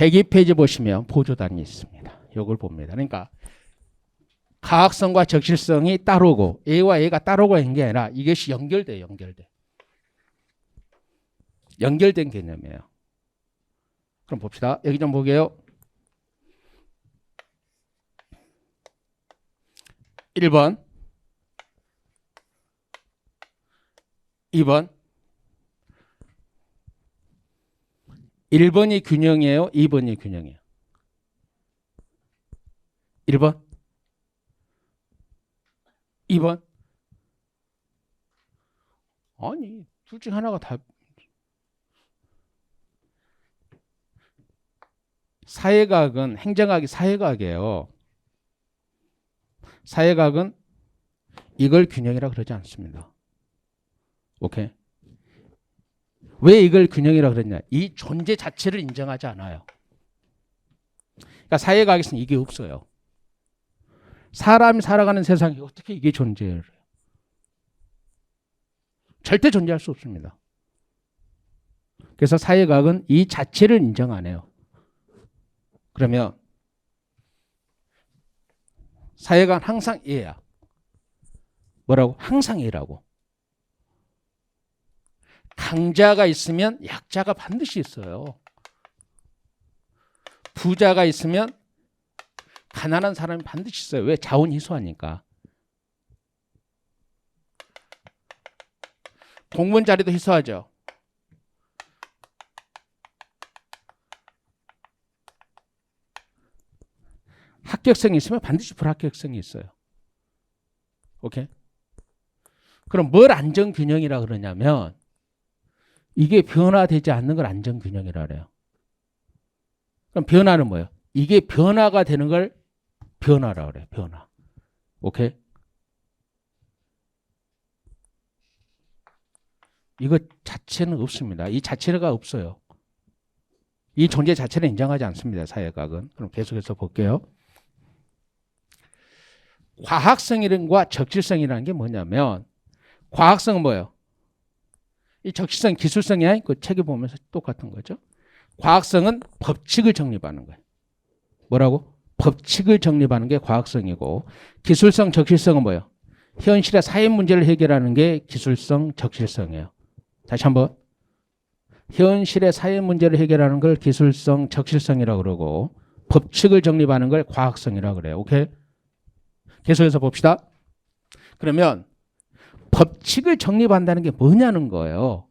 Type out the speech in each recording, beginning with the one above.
102페이지 보시면 보조단이 있습니다. 이걸 봅니다. 그러니까 가학성과 적실성이 따르고 A와 A가 따르고 있는 게 아니라 이것이 연결돼. 연결된 개념이에요. 그럼 봅시다. 여기 좀 보게요. 1번, 2번. 1번이 균형이에요? 2번이 균형이에요? 1번? 2번? 아니, 둘 중 하나가 다. 사회과학은 행정학이 사회과학이에요. 사회과학은 이걸 균형이라 그러지 않습니다. 오케이? 왜 이걸 균형이라 그랬냐? 이 존재 자체를 인정하지 않아요. 그러니까 사회과학에서는 이게 없어요. 사람이 살아가는 세상에 어떻게 이게 존재를 해요? 절대 존재할 수 없습니다. 그래서 사회과학은 이 자체를 인정 안 해요. 그러면 사회과학은 항상 얘야. 뭐라고? 항상 얘라고. 강자가 있으면 약자가 반드시 있어요. 부자가 있으면 가난한 사람이 반드시 있어요. 왜? 자원 희소하니까. 공무원 자리도 희소하죠. 합격성이 있으면 반드시 불합격성이 있어요. 오케이? 그럼 뭘 안정균형이라 그러냐면 이게 변화되지 않는 걸 안정균형이라 그래요. 그럼 변화는 뭐예요? 이게 변화가 되는 걸 변화라 그래요. 변화. 오케이? 이거 자체는 없습니다. 이 자체가 없어요. 이 존재 자체를 인정하지 않습니다. 사회과학은. 그럼 계속해서 볼게요. 과학성이란과 적실성이라는 게 뭐냐면 과학성은 뭐예요? 이 적실성 기술성이야. 그 책에 보면서 똑같은 거죠. 과학성은 법칙을 정립하는 거예요. 뭐라고? 법칙을 정립하는 게 과학성이고 기술성 적실성은 뭐예요? 현실의 사회 문제를 해결하는 게 기술성 적실성이에요. 다시 한번. 현실의 사회 문제를 해결하는 걸 기술성 적실성이라고 그러고 법칙을 정립하는 걸 과학성이라고 그래요. 오케이? 계속해서 봅시다. 그러면 법칙을 정립한다는 게 뭐냐는 거예요.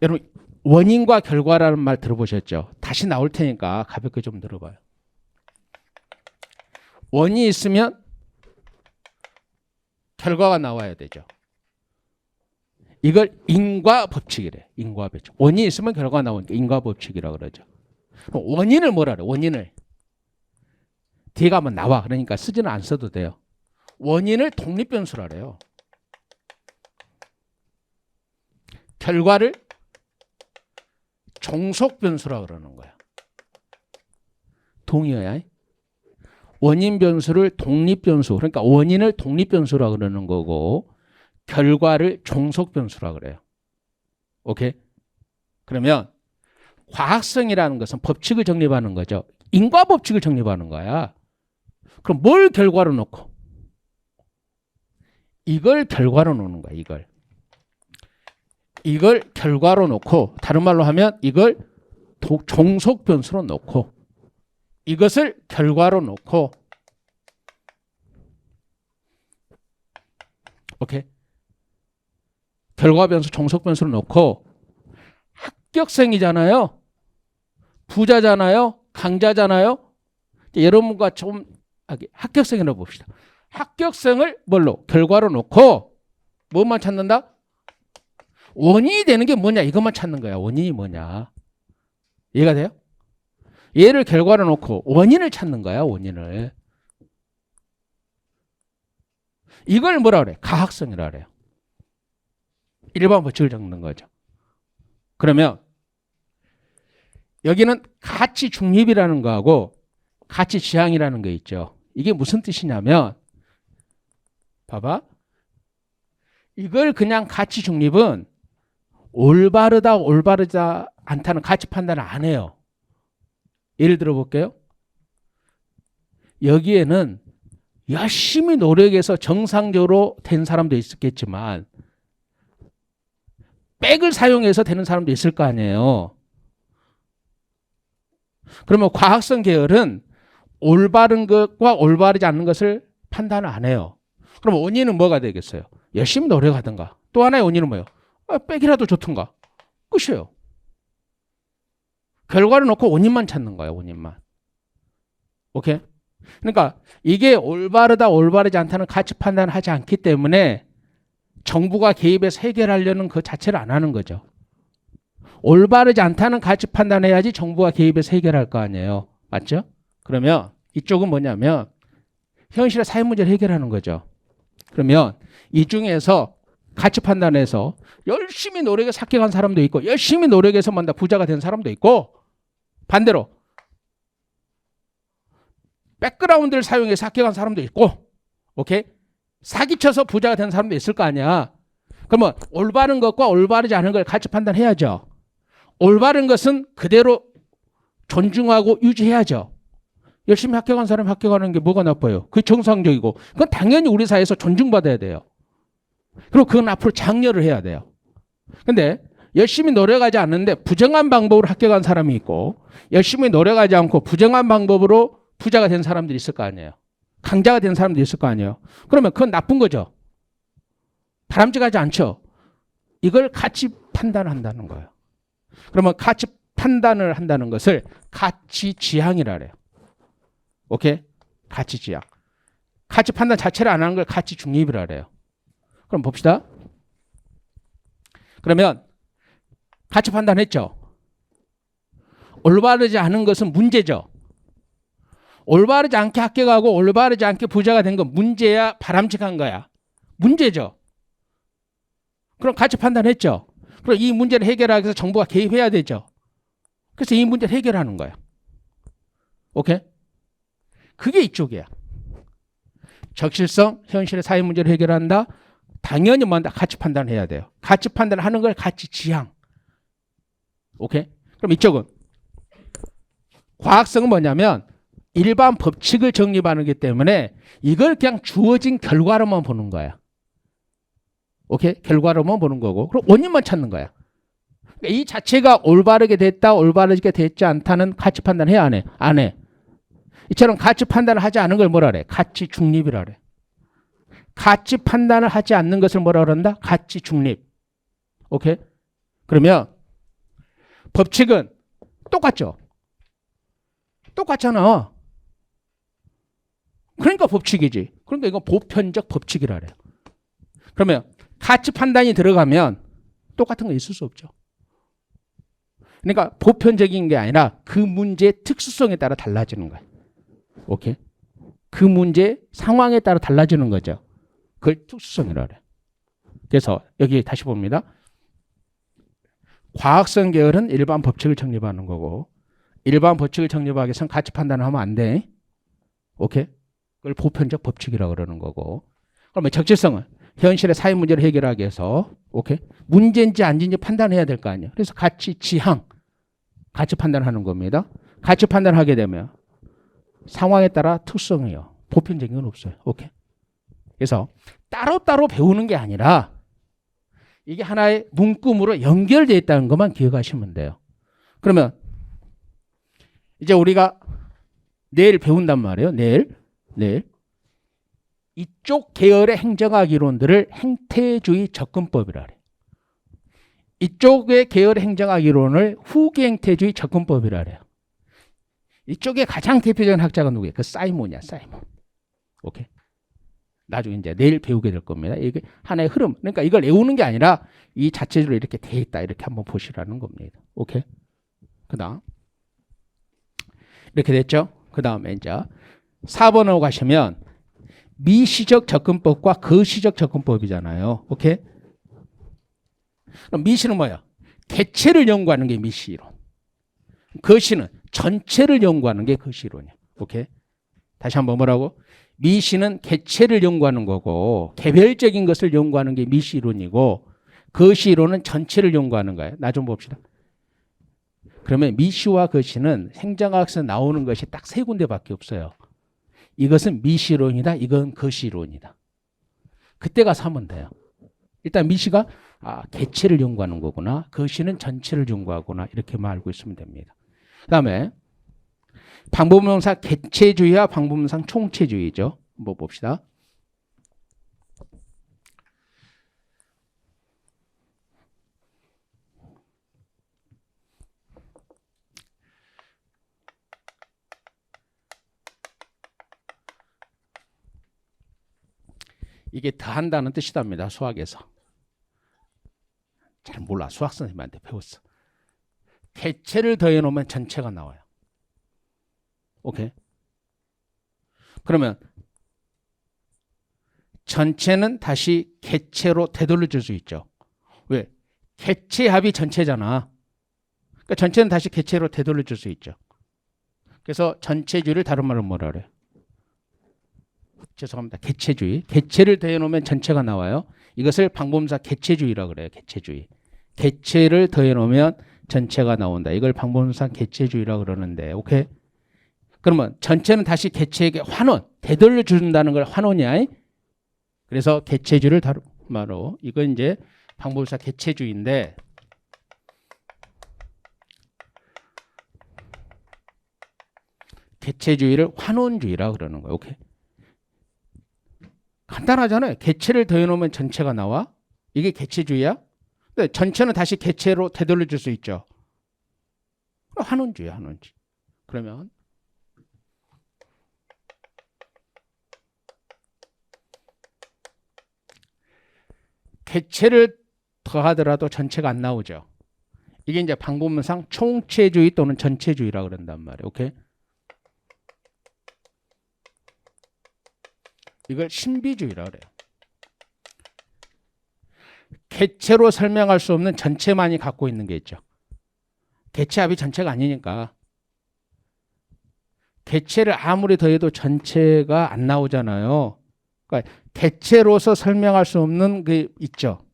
여러분 원인과 결과라는 말 들어보셨죠? 다시 나올 테니까 가볍게 좀 들어봐요. 원인이 있으면 결과가 나와야 되죠. 이걸 인과법칙이래. 인과법칙. 원인이 있으면 결과가 나오니까 인과법칙이라고 그러죠. 원인을 뭐라 그래? 원인을. 뒤에 가면 나와. 그러니까 쓰지는 안 써도 돼요. 원인을 독립변수라 그래요. 결과를 종속변수라 그러는 거야. 동의어야. 원인 변수를 독립변수. 그러니까 원인을 독립변수라 그러는 거고 결과를 종속변수라 그래요. 오케이? 그러면 과학성이라는 것은 법칙을 정립하는 거죠. 인과법칙을 정립하는 거야. 그럼 뭘 결과로 놓고? 이걸 결과로 놓는 거야. 이걸 결과로 놓고 다른 말로 하면 이걸 종속변수로 놓고 이것을 결과로 놓고 오케이? 결과변수 종속변수로 놓고 합격생이잖아요. 부자잖아요. 강자잖아요. 여러분과 좀 합격생이라고 봅시다. 합격생을 뭘로? 결과로 놓고 뭐만 찾는다? 원인이 되는 게 뭐냐? 이것만 찾는 거야. 원인이 뭐냐? 이해가 돼요? 얘를 결과로 놓고 원인을 찾는 거야. 원인을. 이걸 뭐라 그래? 가학성이라 그래요. 일반 법칙을 적는 거죠. 그러면 여기는 가치 중립이라는 거하고 가치 지향이라는 거 있죠. 이게 무슨 뜻이냐면 봐봐. 이걸 그냥 가치 중립은 올바르다 올바르지 않다는 가치 판단을 안 해요. 예를 들어 볼게요. 여기에는 열심히 노력해서 정상적으로 된 사람도 있었겠지만 백을 사용해서 되는 사람도 있을 거 아니에요. 그러면 과학성 계열은 올바른 것과 올바르지 않는 것을 판단을 안 해요. 그럼 원인은 뭐가 되겠어요? 열심히 노력하든가. 또 하나의 원인은 뭐예요? 백이라도 좋든가. 끝이에요. 결과를 놓고 원인만 찾는 거예요. 원인만. 오케이? 그러니까 이게 올바르다 올바르지 않다는 가치 판단을 하지 않기 때문에 정부가 개입해서 해결하려는 그 자체를 안 하는 거죠. 올바르지 않다는 가치 판단해야지 정부가 개입해서 해결할 거 아니에요. 맞죠? 그러면 이쪽은 뭐냐면 현실의 사회 문제를 해결하는 거죠. 그러면 이 중에서 가치 판단해서 열심히 노력해서 합격한 사람도 있고 열심히 노력해서 뭔가 부자가 된 사람도 있고 반대로 백그라운드를 사용해서 합격한 사람도 있고 오케이? 사기쳐서 부자가 된 사람도 있을 거 아니야. 그러면 올바른 것과 올바르지 않은 걸 가치 판단해야죠. 올바른 것은 그대로 존중하고 유지해야죠. 열심히 합격한 사람이 합격하는 게 뭐가 나빠요? 그게 정상적이고 그건 당연히 우리 사회에서 존중받아야 돼요. 그리고 그건 앞으로 장려를 해야 돼요. 근데 열심히 노력하지 않는데 부정한 방법으로 합격한 사람이 있고 열심히 노력하지 않고 부정한 방법으로 부자가 된 사람들이 있을 거 아니에요. 강자가 된 사람들이 있을 거 아니에요. 그러면 그건 나쁜 거죠. 바람직하지 않죠. 이걸 가치 판단한다는 거예요. 그러면 가치 판단을 한다는 것을 가치 지향이라 그래요. 오케이? 가치 지향. 가치 판단 자체를 안 하는 걸 가치 중립이라 그래요. 그럼 봅시다. 그러면 가치 판단했죠. 올바르지 않은 것은 문제죠. 올바르지 않게 합격하고 올바르지 않게 부자가 된 건 문제야 바람직한 거야. 문제죠. 그럼 가치 판단했죠. 그럼 이 문제를 해결하기 위해서 정부가 개입해야 되죠. 그래서 이 문제를 해결하는 거야. 오케이? 그게 이쪽이야. 적실성, 현실의 사회 문제를 해결한다. 당연히 뭔가 가치 판단을 해야 돼요. 가치 판단을 하는 걸 가치 지향. 오케이? 그럼 이쪽은 과학성은 뭐냐면 일반 법칙을 정립하는 기 때문에 이걸 그냥 주어진 결과로만 보는 거야. 오케이? 결과로만 보는 거고 그럼 원인만 찾는 거야. 그러니까 이 자체가 올바르게 됐다 올바르게 됐지 않다는 가치 판단을 해야 안 해? 안 해. 이처럼 가치 판단을 하지 않은 걸 뭐라 그래? 가치 중립이라 그래. 가치 판단을 하지 않는 것을 뭐라 그런다? 가치 중립. 오케이? 그러면 법칙은 똑같죠? 똑같잖아. 그러니까 법칙이지. 그러니까 이건 보편적 법칙이라 그래요. 그러면 가치 판단이 들어가면 똑같은 거 있을 수 없죠. 그러니까 보편적인 게 아니라 그 문제의 특수성에 따라 달라지는 거예요. 오케이? 그 문제 상황에 따라 달라지는 거죠. 그걸 특수성이라 그래요. 그래서 여기 다시 봅니다. 과학성 계열은 일반 법칙을 정립하는 거고 일반 법칙을 정립하기 위해서는 가치 판단을 하면 안 돼. 오케이? 그걸 보편적 법칙이라고 그러는 거고. 그러면 적질성은 현실의 사회 문제를 해결하기 위해서 오케이? 문제인지 아닌지 판단해야 될 거 아니에요. 그래서 가치 지향, 가치 판단하는 겁니다. 가치 판단하게 되면 상황에 따라 특성이에요. 보편적인 건 없어요. 오케이? 그래서 따로따로 배우는 게 아니라 이게 하나의 문구으로 연결되어 있다는 것만 기억하시면 돼요. 그러면 이제 우리가 내일 배운단 말이에요. 내일. 이쪽 계열의 행정학 이론들을 행태주의 접근법이라 그래요. 이쪽의 계열의 행정학 이론을 후기 행태주의 접근법이라 그래요. 이쪽에 가장 대표적인 학자가 누구예요? 그 사이몬이야, 사이몬. 오케이. 나중에 이제 내일 배우게 될 겁니다. 이게 하나의 흐름. 그러니까 이걸 외우는 게 아니라 이 자체적으로 이렇게 돼 있다. 이렇게 한번 보시라는 겁니다. 오케이. 그다음 이렇게 됐죠? 그다음에 이제 4번으로 가시면 미시적 접근법과 거시적 접근법이잖아요. 오케이? 그럼 미시는 뭐야? 개체를 연구하는 게 미시 이론. 거시는 전체를 연구하는 게 거시 이론이야. 오케이? 다시 한번 뭐라고? 미시는 개체를 연구하는 거고 개별적인 것을 연구하는 게 미시 이론이고 거시 이론은 전체를 연구하는 거예요. 나 좀 봅시다. 그러면 미시와 거시는 행정학에서 나오는 것이 딱 세 군데밖에 없어요. 이것은 미시론이다. 이건 거시론이다. 그때 가서 하면 돼요. 일단 미시가 개체를 연구하는 거구나. 거시는 전체를 연구하구나. 이렇게만 알고 있으면 됩니다. 그 다음에 방법명사 개체주의와 방법명사 총체주의죠. 한번 봅시다. 이게 더한다는 뜻이답니다. 수학에서. 잘 몰라. 수학 선생님한테 배웠어. 개체를 더해놓으면 전체가 나와요. 오케이? 그러면 전체는 다시 개체로 되돌려줄 수 있죠. 왜? 개체 합이 전체잖아. 그러니까 전체는 다시 개체로 되돌려줄 수 있죠. 그래서 전체주의를 다른 말로 뭐라 그래요? 죄송합니다. 개체주의. 개체를 더해놓으면 전체가 나와요. 이것을 방법명사 개체주의라고 그래요. 개체주의. 개체를 더해놓으면 전체가 나온다. 이걸 방법명사 개체주의라고 그러는데, 오케이? 그러면 전체는 다시 개체에게 환원, 되돌려 준다는 걸 환원이야. 그래서 개체주의를 다른 말로, 이건 이제 방법명사 개체주의인데, 개체주의를 환원주의라고 그러는 거예요. 오케이? 간단하잖아요. 개체를 더해놓으면 전체가 나와. 이게 개체주의야. 근데 전체는 다시 개체로 되돌려줄 수 있죠. 환원주의야, 환원주의. 그러면 개체를 더하더라도 전체가 안 나오죠. 이게 이제 방법론상 총체주의 또는 전체주의라고 그런단 말이에요. 오케이? 이걸 신비주의라고 그래요. 개체로 설명할 수 없는 전체만이 갖고 있는 게 있죠. 개체합이 전체가 아니니까. 개체를 아무리 더해도 전체가 안 나오잖아요. 그러니까 개체로서 설명할 수 없는 게 있죠.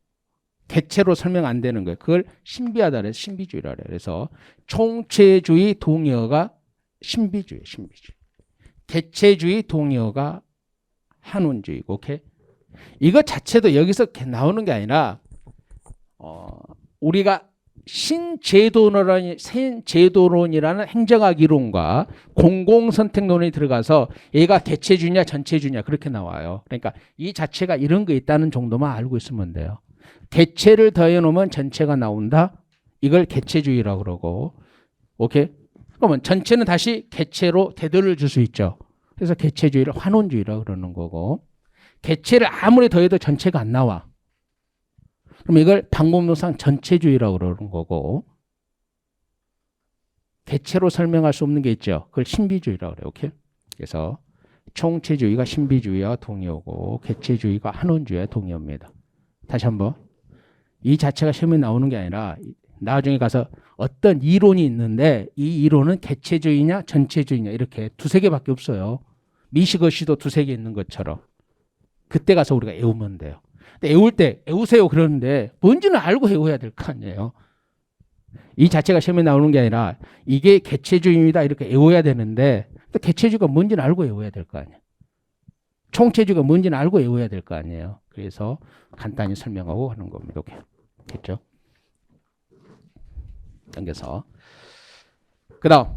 개체로 설명 안 되는 거예요. 그걸 신비하다 그래서 신비주의라 그래요. 그래서 총체주의 동의어가 신비주의, 신비주의. 개체주의 동의어가 한원주의고, 오케이? 이것 자체도 여기서 나오는 게 아니라 우리가 신제도론이라는 행정학 이론과 공공선택론이 들어가서 얘가 개체주의냐 전체주의냐 그렇게 나와요. 그러니까 이 자체가 이런 거 있다는 정도만 알고 있으면 돼요. 개체를 더해놓으면 전체가 나온다. 이걸 개체주의라고 그러고, 오케이? 그러면 전체는 다시 개체로 되돌려 줄 수 있죠. 그래서 개체주의를 환원주의라고 그러는 거고, 개체를 아무리 더해도 전체가 안 나와. 그럼 이걸 방법론상 전체주의라고 그러는 거고, 개체로 설명할 수 없는 게 있죠. 그걸 신비주의라고 그래요. 오케이? 그래서 총체주의가 신비주의와 동의어고, 개체주의가 한원주의와 동의어입니다. 다시 한번. 이 자체가 시험에 나오는 게 아니라 나중에 가서 어떤 이론이 있는데 이 이론은 개체주의냐 전체주의냐 이렇게 두세 개밖에 없어요. 미시거시도 두세 개 있는 것처럼. 그때 가서 우리가 외우면 돼요. 근데 외울 때 외우세요 그러는데 뭔지는 알고 외워야 될 거 아니에요. 이 자체가 시험에 나오는 게 아니라 이게 개체주의입니다 이렇게 외워야 되는데 또 개체주의가 뭔지는 알고 외워야 될 거 아니에요. 총체주의가 뭔지는 알고 외워야 될 거 아니에요. 그래서 간단히 설명하고 하는 겁니다. 오케이. 됐죠? 당겨서. 그 다음